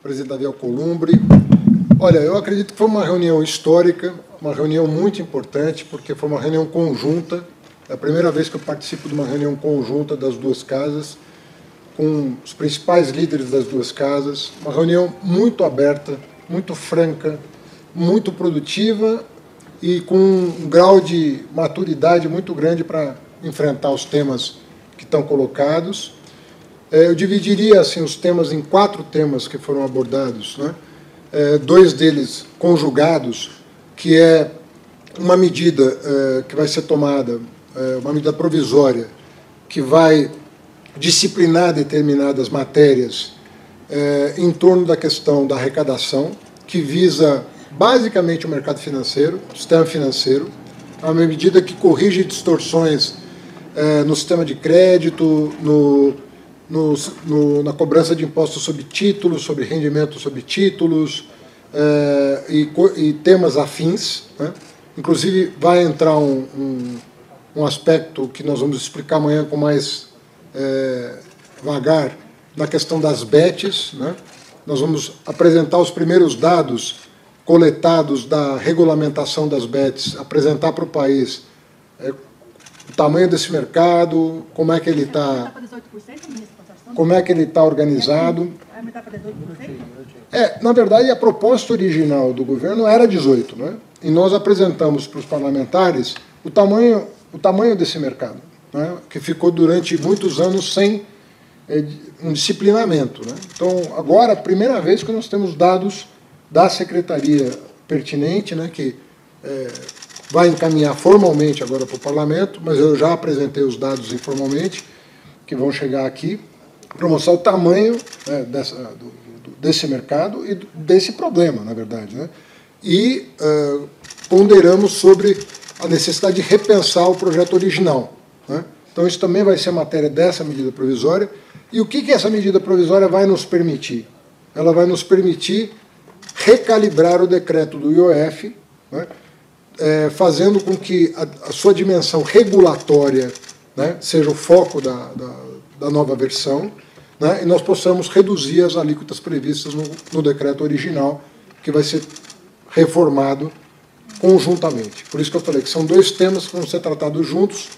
presidente Davi Alcolumbre. Olha, eu acredito que foi uma reunião histórica, uma reunião muito importante, porque foi uma reunião conjunta. É a primeira vez que eu participo de uma reunião conjunta das duas casas, com os principais líderes das duas casas. Uma reunião muito aberta, muito franca, muito produtiva e com um grau de maturidade muito grande para enfrentar os temas que estão colocados. Eu dividiria assim, os temas em 4 temas que foram abordados, né? 2 deles conjugados, que é uma medida que vai ser tomada, uma medida provisória, que vai disciplinar determinadas matérias em torno da questão da arrecadação, que visa basicamente o mercado financeiro, o sistema financeiro, é uma medida que corrige distorções no sistema de crédito, na cobrança de impostos sobre títulos, sobre rendimento sobre títulos e temas afins, né? Inclusive vai entrar um aspecto que nós vamos explicar amanhã com mais vagar, na questão das bets, né? Nós vamos apresentar os primeiros dados coletados da regulamentação das bets, apresentar para o país o tamanho desse mercado, como é que ele está organizado. Na verdade, a proposta original do governo era 18, né? E nós apresentamos para os parlamentares o tamanho desse mercado, né? Que ficou durante muitos anos sem um disciplinamento, né? Então, agora, a primeira vez que nós temos dados da secretaria pertinente, né, que vai encaminhar formalmente agora para o parlamento, mas eu já apresentei os dados informalmente, que vão chegar aqui, para mostrar o tamanho, né, desse mercado e desse problema, na verdade, né? E ponderamos sobre a necessidade de repensar o projeto original, né? Então, isso também vai ser matéria dessa medida provisória. E o que essa medida provisória vai nos permitir? Ela vai nos permitir recalibrar o decreto do IOF, né, fazendo com que a sua dimensão regulatória, né, seja o foco da nova versão, né, e nós possamos reduzir as alíquotas previstas no decreto original, que vai ser reformado conjuntamente. Por isso que eu falei que são 2 temas que vão ser tratados juntos,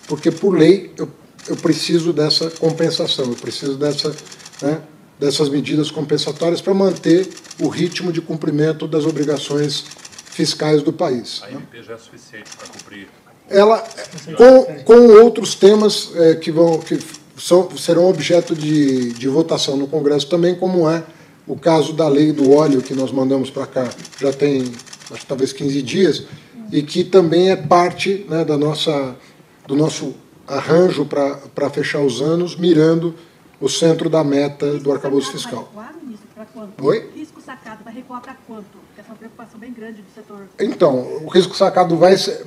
porque, por lei, eu preciso dessa compensação, eu preciso dessas medidas compensatórias para manter o ritmo de cumprimento das obrigações fiscais do país. A MP já é suficiente para cumprir? Ela, com outros temas que serão objeto de votação no Congresso também, como é o caso da lei do óleo, que nós mandamos para cá, já tem, acho que talvez 15 dias, e que também é parte, né, do nosso arranjo para fechar os anos, mirando o centro da meta do arcabouço fiscal. Oi? Risco sacado vai recuar para quanto? Porque essa é uma preocupação bem grande do setor. Então, o risco sacado vai ser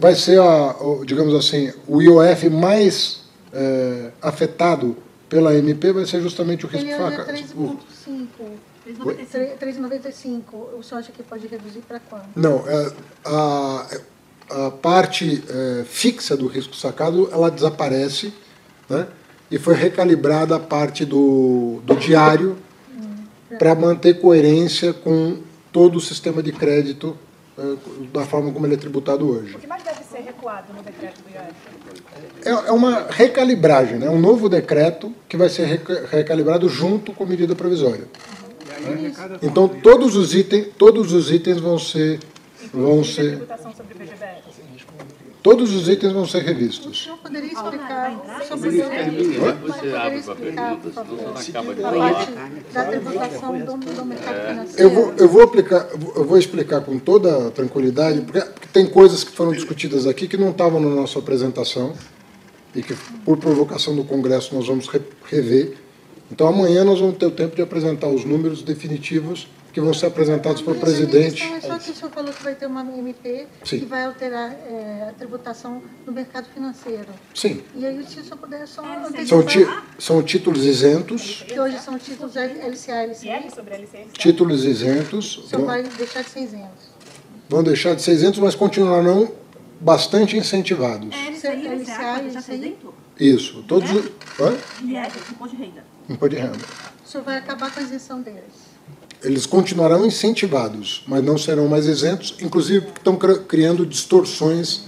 digamos assim, o IOF mais afetado pela MP vai ser justamente o risco sacado. Ele é 3,95. O senhor acha que pode reduzir para quanto? Não, a parte fixa do risco sacado, ela desaparece, né? E foi recalibrada a parte do diário para manter coerência com todo o sistema de crédito da forma como ele é tributado hoje. O que mais deve ser recuado no decreto do IOF? É uma recalibragem, né? Um novo decreto que vai ser recalibrado junto com a medida provisória. Então, todos os itens vão ser Tributação sobre PGBL. Todos os itens vão ser O revistos. senhor poderia explicar sobre Você abre para perguntas, senão não acaba de a falar. parte da tributação do mercado financeiro? Eu vou explicar com toda a tranquilidade, porque tem coisas que foram discutidas aqui que não estavam na nossa apresentação e que, por provocação do Congresso, nós vamos rever. Então, amanhã nós vamos ter o tempo de apresentar os números definitivos que vão ser apresentados para o presidente. É só que o senhor falou que vai ter uma MP Sim. que vai alterar a tributação no mercado financeiro. Sim. E aí, se o senhor puder só antecipar, São títulos isentos, que hoje são títulos LCA, LCI, IR sobre LCI? títulos isentos, o senhor vai deixar de ser isento. vão deixar de ser isentos, mas continuarão bastante incentivados. LCI, LCA, vai deixar ser isento? Isso. Todos. Hã? IR, imposto de renda. Imposto de renda. O senhor vai acabar com a isenção deles? Eles continuarão incentivados, mas não serão mais isentos, inclusive porque estão criando distorções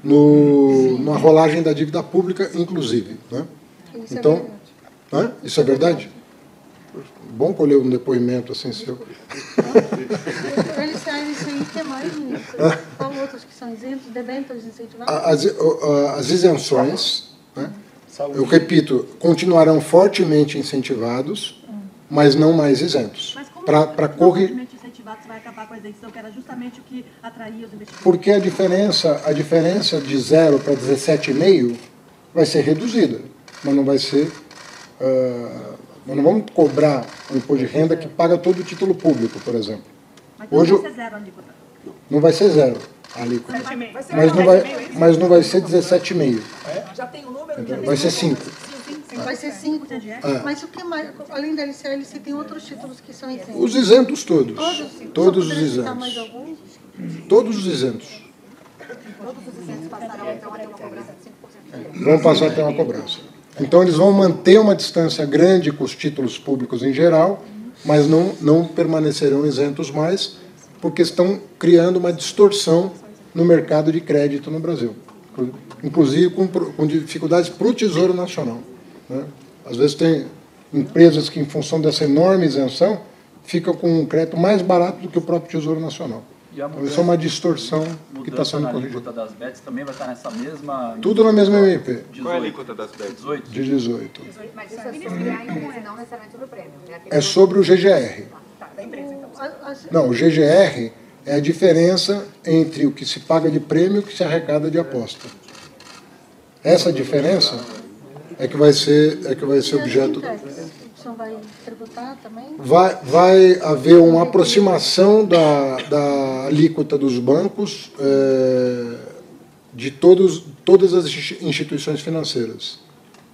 na rolagem da dívida pública, inclusive. Né? Isso Então, é verdade. Isso é verdade? Bom colher um depoimento assim seu. Eles aí que é mais isso. Qual outros que são isentos? Debêntures incentivados? As isenções, né? Eu repito, continuarão fortemente incentivados, mas não mais isentos. Mas como Para correr. fortemente incentivado, você vai acabar com a isenção, que era justamente o que atraía os investidores? Porque a diferença de 0 para 17,5 vai ser reduzida, mas não vai ser. Nós não vamos cobrar um imposto de renda que paga todo o título público, por exemplo. Mas Hoje, não vai ser zero a alíquota. não vai ser 0 a alíquota, Vai ser mas não vai ser 17,5. Já tem o número? Vai ser 5. Vai ser 5. Mas o que mais? Além da LCA, LC tem outros títulos que são isentos? Os isentos todos. Só Todos os poderia citar mais isentos. alguns? Todos os isentos. Todos os isentos passarão então a ter uma cobrança de 5%. Vão passar a ter uma cobrança. Então, eles vão manter uma distância grande com os títulos públicos em geral, mas não permanecerão isentos mais, porque estão criando uma distorção no mercado de crédito no Brasil, inclusive com dificuldades para o Tesouro Nacional. Né? Às vezes tem empresas que, em função dessa enorme isenção, ficam com um crédito mais barato do que o próprio Tesouro Nacional. Então, isso é uma distorção que está sendo corrigida. A alíquota das bets também vai estar nessa mesma... Tudo na mesma MP. 18. Qual é a alíquota das bets? 18? De 18. Mas isso é sobre a não necessariamente sobre o prêmio. Né? É sobre o GGR. Da empresa, então. Não, o GGR é a diferença entre o que se paga de prêmio e o que se arrecada de aposta. Essa diferença é que vai ser objeto... O senhor vai tributar também? Vai haver uma aproximação da alíquota dos bancos de todas as instituições financeiras.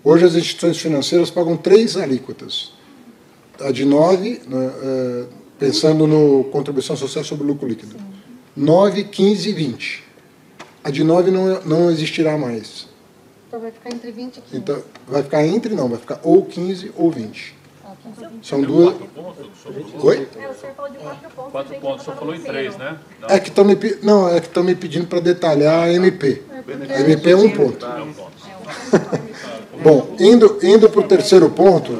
Hoje as instituições financeiras pagam 3 alíquotas. A de 9, né, pensando no contribuição social sobre o lucro líquido. 9, 15 e 20. A de 9 não existirá mais. Então vai ficar entre 20 e 15. Então, vai ficar ou 15 ou 20. São duas... Oi? O senhor falou de 4 pontos. 4 pontos, só falou em 3, né? É que estão me pedindo para detalhar a MP. A MP é 1 ponto. Bom, indo para o terceiro ponto,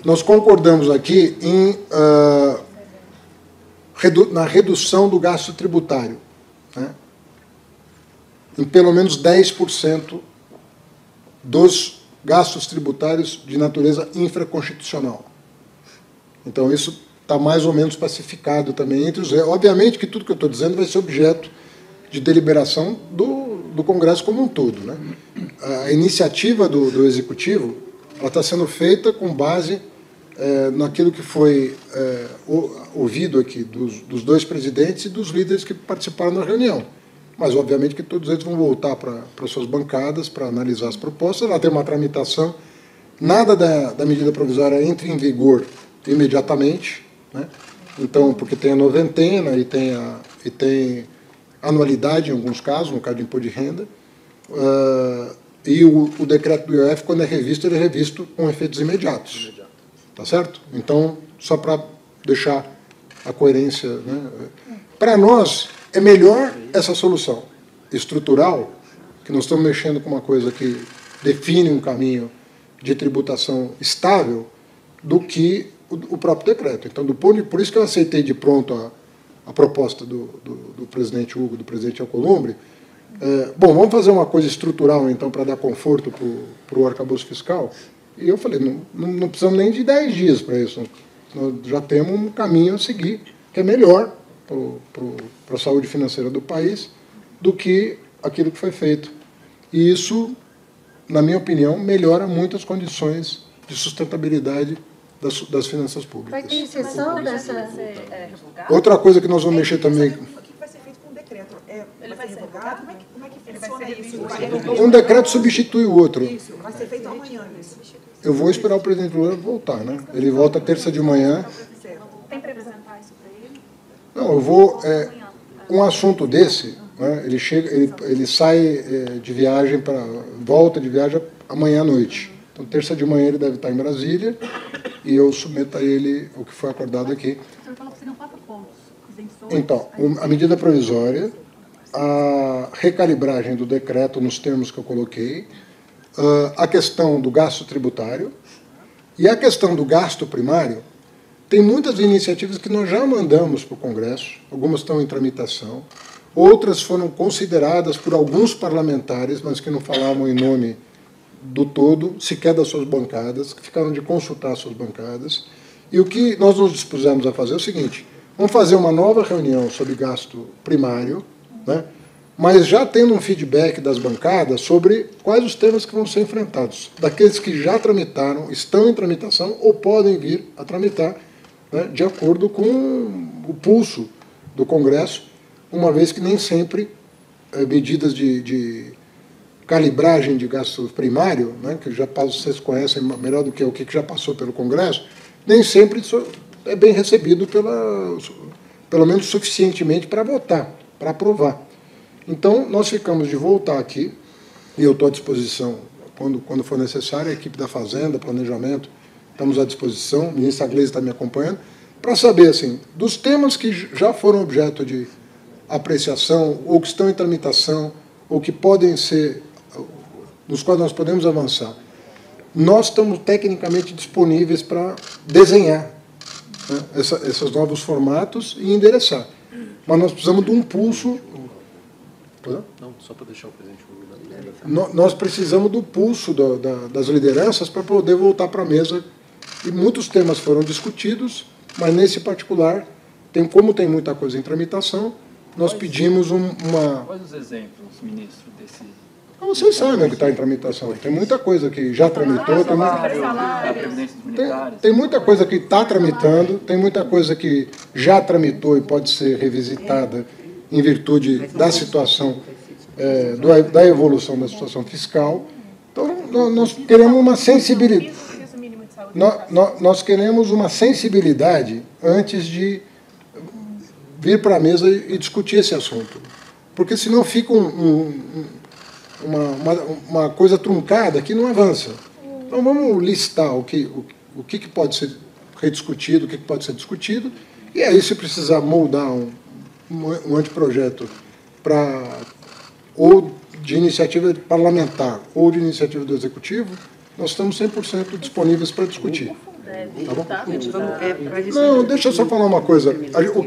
nós concordamos aqui na redução do gasto tributário, né? Em pelo menos 10% dos gastos tributários de natureza infraconstitucional. Então, isso está mais ou menos pacificado também entre os... Obviamente que tudo que eu estou dizendo vai ser objeto de deliberação do Congresso como um todo. Né? A iniciativa do Executivo está sendo feita com base naquilo que foi ouvido aqui dos 2 presidentes e dos líderes que participaram da reunião. Mas, obviamente, que todos eles vão voltar para suas bancadas para analisar as propostas. Ela tem uma tramitação. Nada da medida provisória entra em vigor imediatamente, né? Então, porque tem a noventena e tem anualidade em alguns casos, no caso de imposto de renda. E o decreto do IOF, quando é revisto, ele é revisto com efeitos imediatos. Tá certo? Então, só para deixar a coerência, né? Para nós, é melhor essa solução estrutural, que nós estamos mexendo com uma coisa que define um caminho de tributação estável, do que o próprio decreto. Então, por isso que eu aceitei de pronto a proposta do presidente Hugo, do presidente Alcolumbre. Bom, vamos fazer uma coisa estrutural, então, para dar conforto para o arcabouço fiscal. E eu falei, não precisamos nem de 10 dias para isso. Nós já temos um caminho a seguir, que é melhor para a saúde financeira do país do que aquilo que foi feito. E isso, na minha opinião, melhora muito as condições de sustentabilidade das finanças públicas. Vai ter exceção dessa... Outra coisa que nós vamos mexer também... O que vai ser feito com o decreto? Ele vai ser revogado? Como é que funciona isso? Um decreto substitui o outro. Isso, vai ser feito amanhã isso. Eu vou esperar o presidente Lula voltar, né? Ele volta terça de manhã. Tem previsão para isso para ele? Não, eu vou... um assunto desse, né, ele sai de viagem volta de viagem amanhã à noite. Então, terça de manhã ele deve estar em Brasília. e eu submeto a ele o que foi acordado aqui. O senhor falou que seriam 4 pontos. Isenções, Então, a medida provisória, a recalibragem do decreto nos termos que eu coloquei, a questão do gasto tributário e a questão do gasto primário. Tem muitas iniciativas que nós já mandamos para o Congresso, algumas estão em tramitação, outras foram consideradas por alguns parlamentares, mas que não falavam em nome do todo, sequer das suas bancadas, que ficaram de consultar as suas bancadas. E o que nós nos dispusemos a fazer é o seguinte: vamos fazer uma nova reunião sobre gasto primário, né, mas já tendo um feedback das bancadas sobre quais os temas que vão ser enfrentados, daqueles que já tramitaram, estão em tramitação ou podem vir a tramitar, né, de acordo com o pulso do Congresso, uma vez que nem sempre medidas de calibragem de gasto primário, né, que já vocês conhecem melhor do que o que já passou pelo Congresso, nem sempre isso é bem recebido pelo menos suficientemente para votar, para aprovar. Então, nós ficamos de voltar aqui, e eu estou à disposição, quando for necessário, a equipe da Fazenda, Planejamento, estamos à disposição, a ministra Gleisi está me acompanhando, para saber, assim, dos temas que já foram objeto de apreciação, ou que estão em tramitação, ou que podem ser, nos quais nós podemos avançar. Nós estamos tecnicamente disponíveis para desenhar, né, esses novos formatos e endereçar. Mas nós precisamos de um pulso. Não, só para deixar o presidente Lula. Nós precisamos do pulso das lideranças para poder voltar para a mesa. E muitos temas foram discutidos, mas nesse particular, como tem muita coisa em tramitação, nós pedimos uma... Quais os exemplos, ministro, desse... Vocês sabem o que está em tramitação. Tem muita coisa que já tramitou. Tem muita coisa que está tramitando, tem muita coisa que já tramitou e pode ser revisitada em virtude da situação, da evolução da situação fiscal. Então, nós queremos uma sensibilidade. Nós queremos uma sensibilidade antes de vir para a mesa e discutir esse assunto. Porque senão fica uma coisa truncada que não avança. Então vamos listar o que pode ser rediscutido, o que pode ser discutido, e aí, se precisar moldar um anteprojeto ou de iniciativa parlamentar ou de iniciativa do Executivo, nós estamos 100% disponíveis para discutir. Tá bom? Não, deixa eu só falar uma coisa. O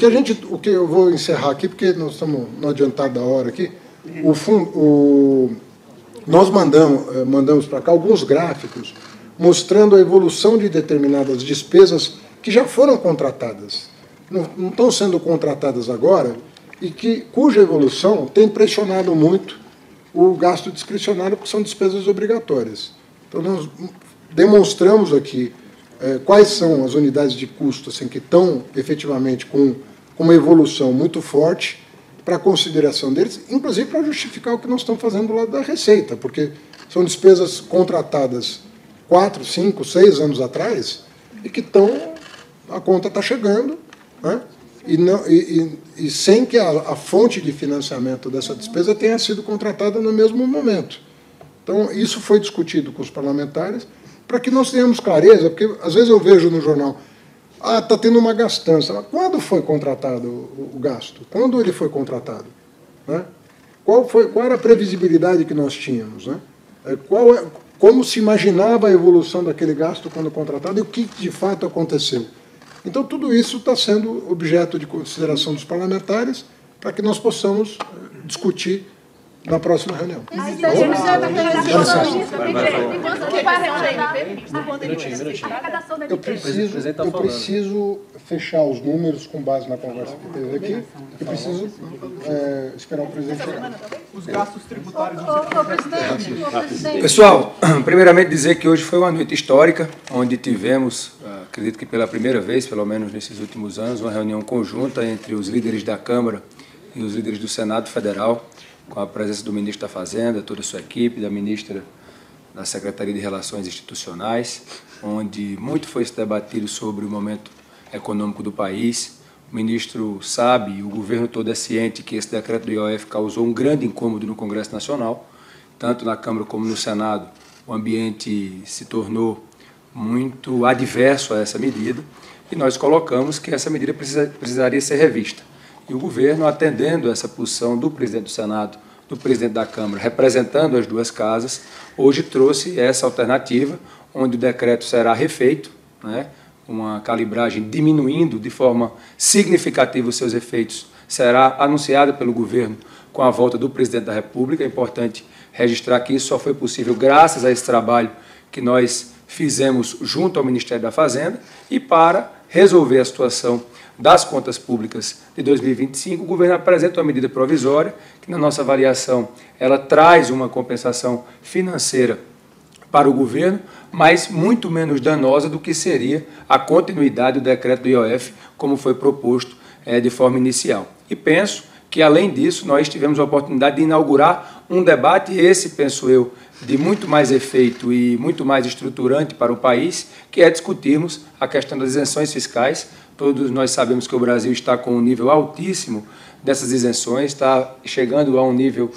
que eu vou encerrar aqui, porque nós estamos no adiantado da hora aqui. Nós mandamos para cá alguns gráficos mostrando a evolução de determinadas despesas que já foram contratadas. Não estão sendo contratadas agora e cuja evolução tem pressionado muito o gasto discricionário, porque são despesas obrigatórias. Então, nós demonstramos aqui quais são as unidades de custo assim, que estão efetivamente com uma evolução muito forte para a consideração deles, inclusive para justificar o que nós estamos fazendo do lado da Receita, porque são despesas contratadas 4, 5, 6 anos atrás e que a conta está chegando, né? E sem que a fonte de financiamento dessa despesa tenha sido contratada no mesmo momento. Então, isso foi discutido com os parlamentares para que nós tenhamos clareza, porque às vezes eu vejo no jornal, está tendo uma gastança. Mas quando foi contratado o gasto? Quando ele foi contratado? Né? Qual era a previsibilidade que nós tínhamos? Né? Como se imaginava a evolução daquele gasto quando contratado e o que de fato aconteceu? Então, tudo isso está sendo objeto de consideração dos parlamentares para que nós possamos discutir na próxima reunião. Eu preciso fechar os números com base na conversa que teve aqui e preciso esperar o presidente chegar. Os gastos tributários... Pessoal, primeiramente dizer que hoje foi uma noite histórica, onde tivemos, acredito que pela primeira vez, pelo menos nesses últimos anos, uma reunião conjunta entre os líderes da Câmara e os líderes do Senado Federal, com a presença do ministro da Fazenda, toda a sua equipe, da ministra da Secretaria de Relações Institucionais, onde muito foi debatido sobre o momento econômico do país. O ministro sabe, e o governo todo é ciente, que esse decreto do IOF causou um grande incômodo no Congresso Nacional, tanto na Câmara como no Senado. O ambiente se tornou muito adverso a essa medida, e nós colocamos que essa medida precisaria ser revista. E o governo, atendendo essa posição do presidente do Senado, do presidente da Câmara, representando as duas casas, hoje trouxe essa alternativa, onde o decreto será refeito, né, uma calibragem diminuindo de forma significativa os seus efeitos, será anunciada pelo governo com a volta do presidente da República. É importante registrar que isso só foi possível graças a esse trabalho que nós fizemos junto ao Ministério da Fazenda, e para resolver a situação das contas públicas de 2025, o governo apresenta uma medida provisória que, na nossa avaliação, ela traz uma compensação financeira para o governo, mas muito menos danosa do que seria a continuidade do decreto do IOF, como foi proposto de forma inicial. E penso que, além disso, nós tivemos a oportunidade de inaugurar um debate, esse, penso eu, de muito mais efeito e muito mais estruturante para o país, que é discutirmos a questão das isenções fiscais. Todos nós sabemos que o Brasil está com um nível altíssimo dessas isenções, está chegando a um nível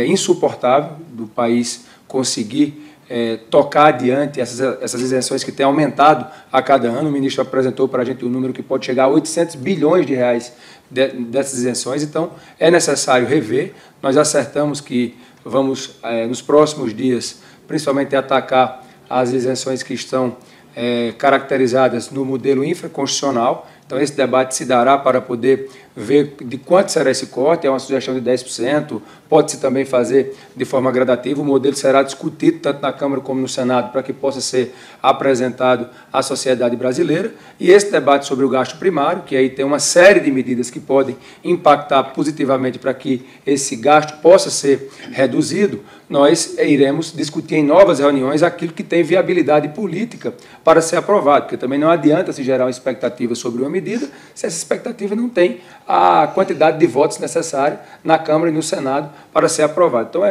insuportável do país conseguir tocar adiante essas isenções que têm aumentado a cada ano. O ministro apresentou para a gente um número que pode chegar a 800 bilhões de reais dessas isenções, então é necessário rever. Nós acertamos que vamos, nos próximos dias, principalmente atacar as isenções que estão caracterizadas no modelo infraconstitucional. Então, esse debate se dará para poder ver de quanto será esse corte. É uma sugestão de 10%, pode-se também fazer de forma gradativa. O modelo será discutido tanto na Câmara como no Senado para que possa ser apresentado à sociedade brasileira. E esse debate sobre o gasto primário, que aí tem uma série de medidas que podem impactar positivamente para que esse gasto possa ser reduzido, nós iremos discutir em novas reuniões aquilo que tem viabilidade política para ser aprovado, porque também não adianta se gerar uma expectativa sobre uma medida se essa expectativa não tem a quantidade de votos necessária na Câmara e no Senado para ser aprovado. Então,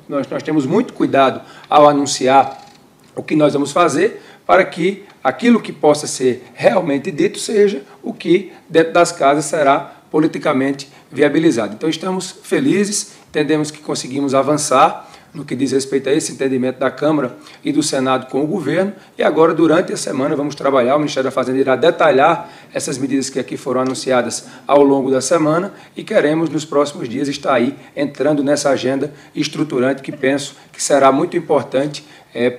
nós temos muito cuidado ao anunciar o que nós vamos fazer para que aquilo que possa ser realmente dito seja o que, dentro das casas, será politicamente viabilizado. Então, estamos felizes, entendemos que conseguimos avançar no que diz respeito a esse entendimento da Câmara e do Senado com o governo, e agora, durante a semana, vamos trabalhar, o Ministério da Fazenda irá detalhar essas medidas que aqui foram anunciadas ao longo da semana, e queremos, nos próximos dias, estar aí entrando nessa agenda estruturante que penso que será muito importante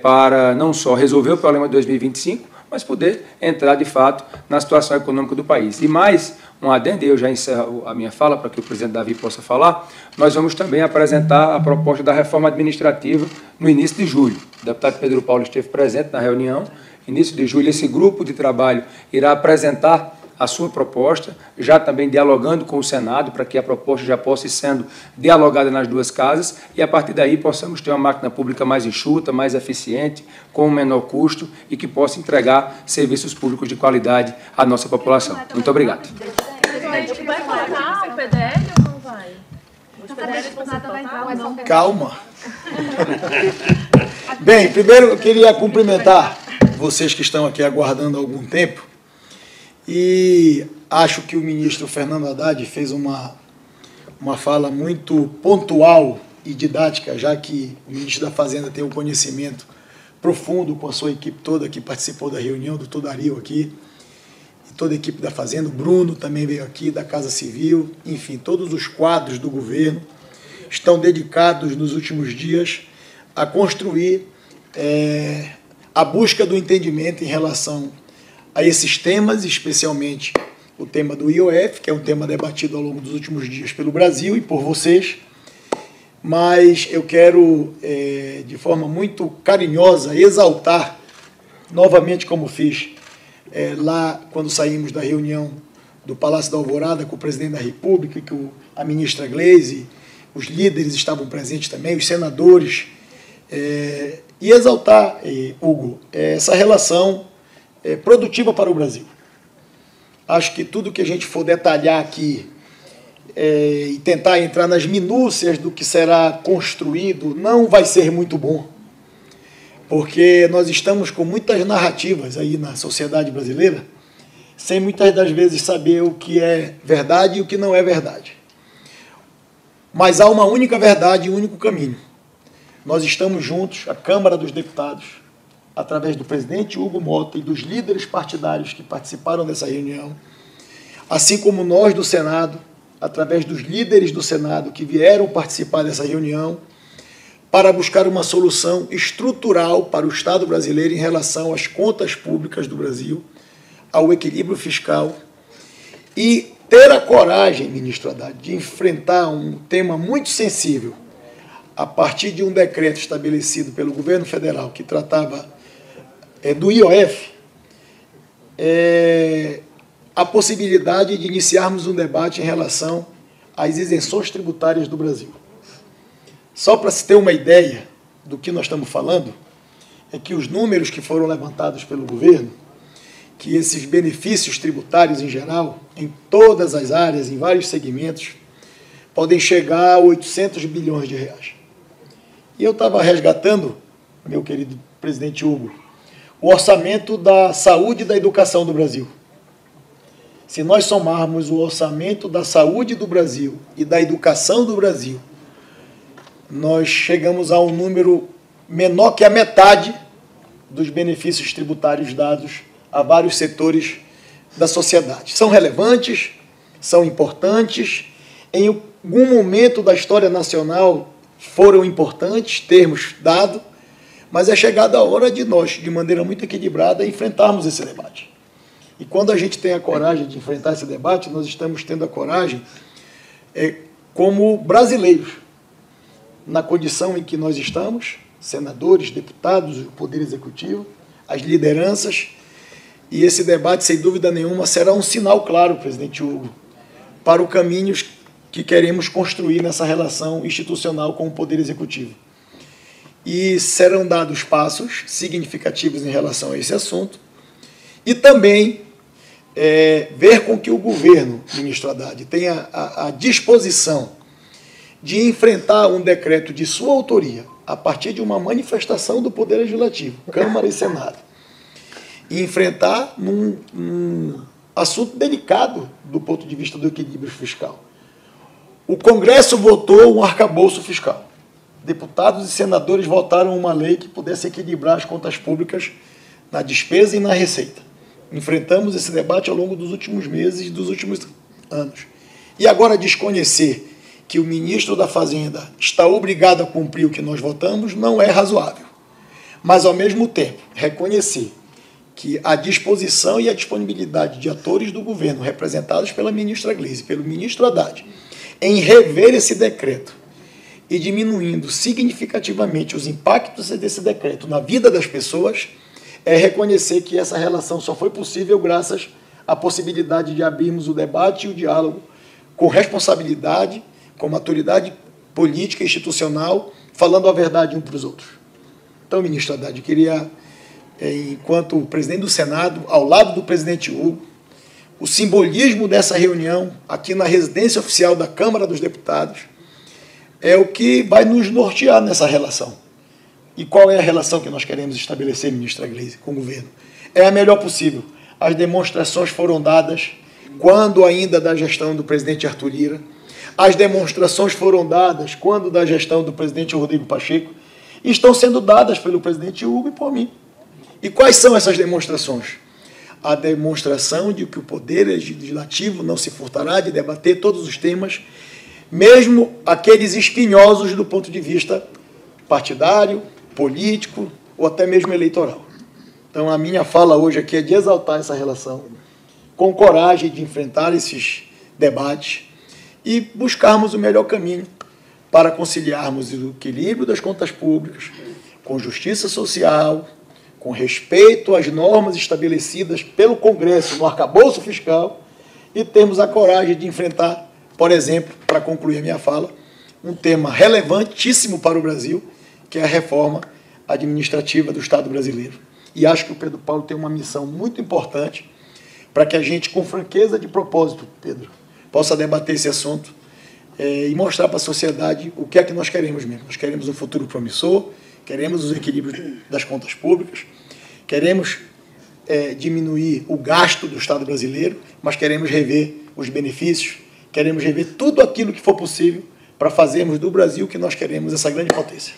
para não só resolver o problema de 2025, mas poder entrar, de fato, na situação econômica do país. E mais um adendo, e eu já encerro a minha fala para que o presidente Davi possa falar, nós vamos também apresentar a proposta da reforma administrativa no início de julho. O deputado Pedro Paulo esteve presente na reunião. Início de julho, esse grupo de trabalho irá apresentar a sua proposta, já também dialogando com o Senado, para que a proposta já possa ir sendo dialogada nas duas casas, e a partir daí possamos ter uma máquina pública mais enxuta, mais eficiente, com um menor custo, e que possa entregar serviços públicos de qualidade à nossa população. Muito obrigado. Presidente, vai cortar o PDL ou não vai? Os PDL vão ser total? Calma. Bem, primeiro eu queria cumprimentar vocês que estão aqui aguardando há algum tempo, e acho que o ministro Fernando Haddad fez uma fala muito pontual e didática, já que o ministro da Fazenda tem um conhecimento profundo com a sua equipe toda que participou da reunião, do doutor Dario aqui, e toda a equipe da Fazenda, o Bruno também veio aqui, da Casa Civil, enfim, todos os quadros do governo estão dedicados nos últimos dias a construir a busca do entendimento em relação a esses temas, especialmente o tema do IOF, que é um tema debatido ao longo dos últimos dias pelo Brasil e por vocês, mas eu quero, de forma muito carinhosa, exaltar, novamente como fiz lá quando saímos da reunião do Palácio da Alvorada com o presidente da República, que a ministra Gleisi, os líderes estavam presentes também, os senadores, e exaltar, Hugo, essa relação produtiva para o Brasil. Acho que tudo que a gente for detalhar aqui e tentar entrar nas minúcias do que será construído não vai ser muito bom, porque nós estamos com muitas narrativas aí na sociedade brasileira, sem muitas das vezes saber o que é verdade e o que não é verdade. Mas há uma única verdade e um único caminho. Nós estamos juntos, a Câmara dos Deputados, através do presidente Hugo Mota e dos líderes partidários que participaram dessa reunião, assim como nós do Senado, através dos líderes do Senado que vieram participar dessa reunião, para buscar uma solução estrutural para o Estado brasileiro em relação às contas públicas do Brasil, ao equilíbrio fiscal, e ter a coragem, ministro Haddad, de enfrentar um tema muito sensível, a partir de um decreto estabelecido pelo governo federal que tratava do IOF, a possibilidade de iniciarmos um debate em relação às isenções tributárias do Brasil. Só para se ter uma ideia do que nós estamos falando, é que os números que foram levantados pelo governo, que esses benefícios tributários em geral, em todas as áreas, em vários segmentos, podem chegar a 800 bilhões de reais. E eu estava resgatando, meu querido presidente Hugo, o orçamento da saúde e da educação do Brasil. Se nós somarmos o orçamento da saúde do Brasil e da educação do Brasil, nós chegamos a um número menor que a metade dos benefícios tributários dados a vários setores da sociedade. São relevantes, são importantes, em algum momento da história nacional foram importantes termos dado, mas é chegada a hora de nós, de maneira muito equilibrada, enfrentarmos esse debate. E quando a gente tem a coragem de enfrentar esse debate, nós estamos tendo a coragem como brasileiros, na condição em que nós estamos, senadores, deputados, o Poder Executivo, as lideranças, e esse debate, sem dúvida nenhuma, será um sinal claro, presidente Hugo, para os caminhos que queremos construir nessa relação institucional com o Poder Executivo. E serão dados passos significativos em relação a esse assunto, e também ver com que o governo, ministro Haddad, tenha a disposição de enfrentar um decreto de sua autoria, a partir de uma manifestação do Poder Legislativo, Câmara e Senado, e enfrentar num assunto delicado do ponto de vista do equilíbrio fiscal. O Congresso votou um arcabouço fiscal. Deputados e senadores votaram uma lei que pudesse equilibrar as contas públicas na despesa e na receita. Enfrentamos esse debate ao longo dos últimos meses e dos últimos anos. E agora desconhecer que o ministro da Fazenda está obrigado a cumprir o que nós votamos não é razoável. Mas, ao mesmo tempo, reconhecer que a disposição e a disponibilidade de atores do governo, representados pela ministra Gleisi e pelo ministro Haddad, em rever esse decreto e diminuindo significativamente os impactos desse decreto na vida das pessoas, é reconhecer que essa relação só foi possível graças à possibilidade de abrirmos o debate e o diálogo com responsabilidade, com maturidade política e institucional, falando a verdade um para os outros. Então, ministro Haddad, eu queria, enquanto presidente do Senado, ao lado do presidente Hugo, o simbolismo dessa reunião aqui na residência oficial da Câmara dos Deputados é o que vai nos nortear nessa relação. E qual é a relação que nós queremos estabelecer, ministra Gleisi, com o governo? É a melhor possível. As demonstrações foram dadas quando ainda da gestão do presidente Arthur Lira. As demonstrações foram dadas quando da gestão do presidente Rodrigo Pacheco e estão sendo dadas pelo presidente Hugo e por mim. E quais são essas demonstrações? A demonstração de que o Poder Legislativo não se furtará de debater todos os temas, mesmo aqueles espinhosos do ponto de vista partidário, político ou até mesmo eleitoral. Então, a minha fala hoje aqui é de exaltar essa relação, com coragem de enfrentar esses debates e buscarmos o melhor caminho para conciliarmos o equilíbrio das contas públicas, com justiça social, com respeito às normas estabelecidas pelo Congresso no arcabouço fiscal e termos a coragem de enfrentar, por exemplo, para concluir a minha fala, um tema relevantíssimo para o Brasil, que é a reforma administrativa do Estado brasileiro. E acho que o Pedro Paulo tem uma missão muito importante para que a gente, com franqueza de propósito, Pedro, possa debater esse assunto e mostrar para a sociedade o que é que nós queremos mesmo. Nós queremos um futuro promissor, queremos os equilíbrios das contas públicas, queremos diminuir o gasto do Estado brasileiro, mas queremos rever os benefícios, queremos rever tudo aquilo que for possível para fazermos do Brasil o que nós queremos, essa grande potência.